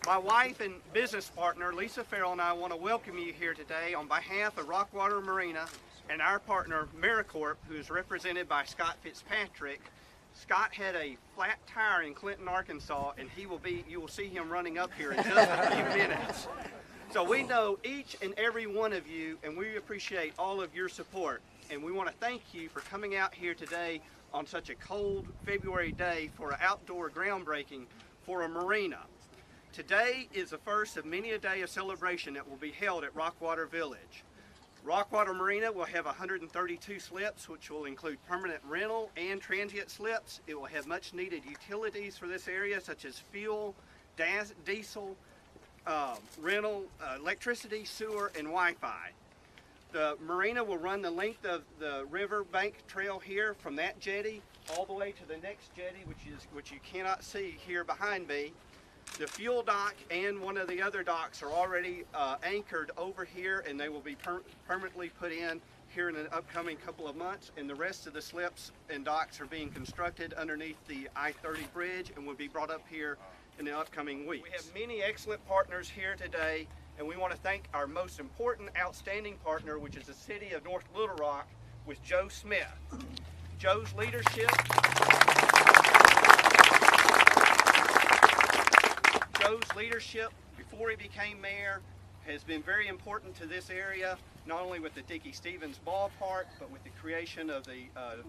My wife and business partner, Lisa Farrell, and I want to welcome you here today on behalf of Rockwater Marina and our partner, Maricorp, who is represented by Scott Fitzpatrick. Scott had a flat tire in Clinton, Arkansas, and you will see him running up here in just a few minutes. So we know each and every one of you, and we appreciate all of your support. And we want to thank you for coming out here today on such a cold February day for an outdoor groundbreaking for a marina. Today is the first of many a day of celebration that will be held at Rockwater Village. Rockwater Marina will have 132 slips, which will include permanent rental and transient slips. It will have much needed utilities for this area, such as fuel, diesel, rental, electricity, sewer, and Wi-Fi. The marina will run the length of the riverbank trail here from that jetty all the way to the next jetty, which you cannot see here behind me. The fuel dock and one of the other docks are already anchored over here, and they will be permanently put in here in an upcoming couple of months, and the rest of the slips and docks are being constructed underneath the I-30 bridge and will be brought up here in the upcoming weeks. We have many excellent partners here today, and we want to thank our most important, outstanding partner, which is the City of North Little Rock, with Joe Smith. Joe's leadership before he became mayor has been very important to this area, not only with the Dickey Stevens ballpark, but with the creation of the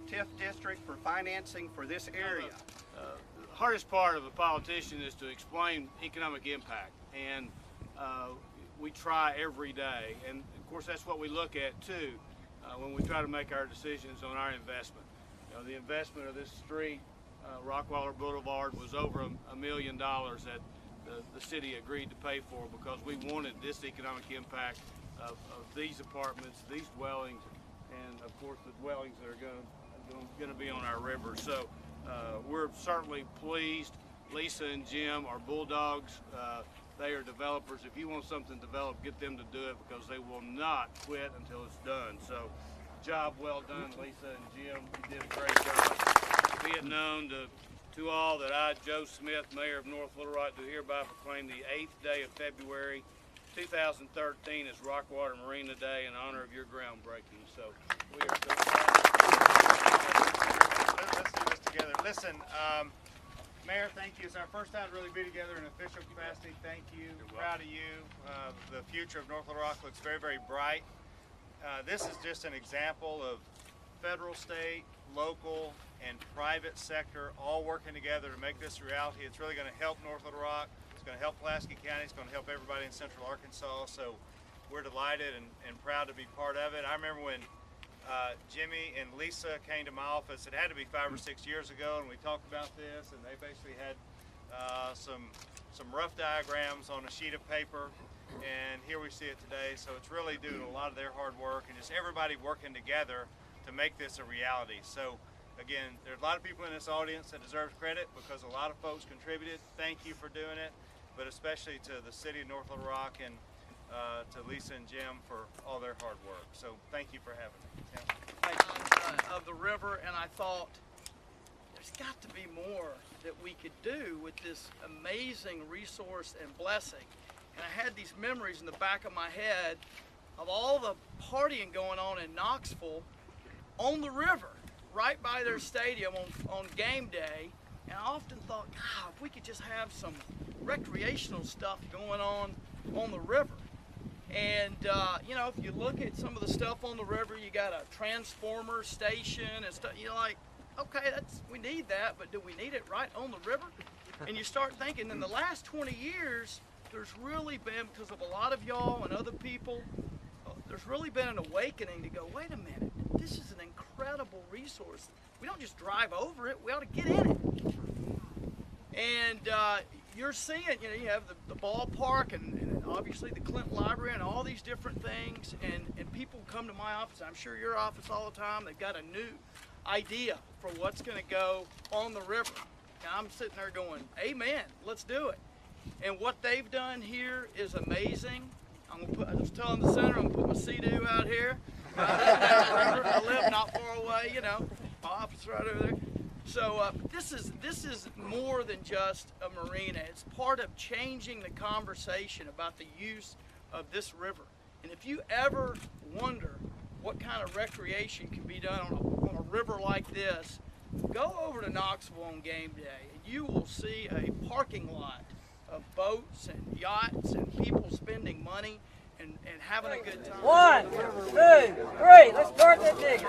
TIF district for financing for this area. The hardest part of a politician is to explain economic impact, and we try every day, and of course that's what we look at too when we try to make our decisions on our investment. You know, the investment of this street, Rockwater Boulevard, was over $1 million that the city agreed to pay for, because we wanted this economic impact of these apartments, these dwellings, and of course the dwellings that are going to be on our river. So we're certainly pleased. Lisa and Jim are bulldogs. They are developers. If you want something developed, get them to do it, because they will not quit until it's done. So job well done, Lisa and Jim. You did a great job. Be it known to all that I, Joe Smith, Mayor of North Little Rock, do hereby proclaim the 8th day of February 2013 as Rockwater Marina Day in honor of your groundbreaking. So we are so proud. Let's do this together. Listen, Mayor, thank you. It's our first time to really be together in official capacity. Thank you. Proud of you. The future of North Little Rock looks very, very bright. This is just an example of federal, state, local, and private sector all working together to make this a reality. It's really going to help North Little Rock. It's going to help Pulaski County. It's going to help everybody in Central Arkansas. So we're delighted and proud to be part of it. I remember when Jimmy and Lisa came to my office. It had to be 5 or 6 years ago, and we talked about this, and they basically had some rough diagrams on a sheet of paper, and here we see it today. So it's really due to a lot of their hard work and just everybody working together to make this a reality. So again, there's a lot of people in this audience that deserve credit, because a lot of folks contributed. Thank you for doing it, but especially to the City of North Little Rock and to Lisa and Jim for all their hard work. So thank you for having me. Yeah. Of the river, and I thought there's got to be more that we could do with this amazing resource and blessing. And I had these memories in the back of my head of all the partying going on in Knoxville on the river, right by their stadium on game day. And I often thought, God, if we could just have some recreational stuff going on the river. And you know, if you look at some of the stuff on the river, you got a transformer station and stuff. You're like, okay, we need that, but do we need it right on the river? And you start thinking, in the last 20 years, there's really been, because of a lot of y'all and other people, there's really been an awakening to go, wait a minute, this is an incredible resource. We don't just drive over it, we ought to get in it. And you're seeing, you know, you have the ballpark and obviously the Clinton Library and all these different things, and people come to my office, I'm sure your office all the time, they've got a new idea for what's going to go on the river. And I'm sitting there going, amen, let's do it. And what they've done here is amazing. I was telling the center, I'm going to put my Sea-Doo out here. I live not far away, you know, my office right over there. So this is more than just a marina. It's part of changing the conversation about the use of this river. And if you ever wonder what kind of recreation can be done on a river like this, go over to Knoxville on game day and you will see a parking lot of boats and yachts and people spending money and having a good time. 1, 2, 3, let's start that digger.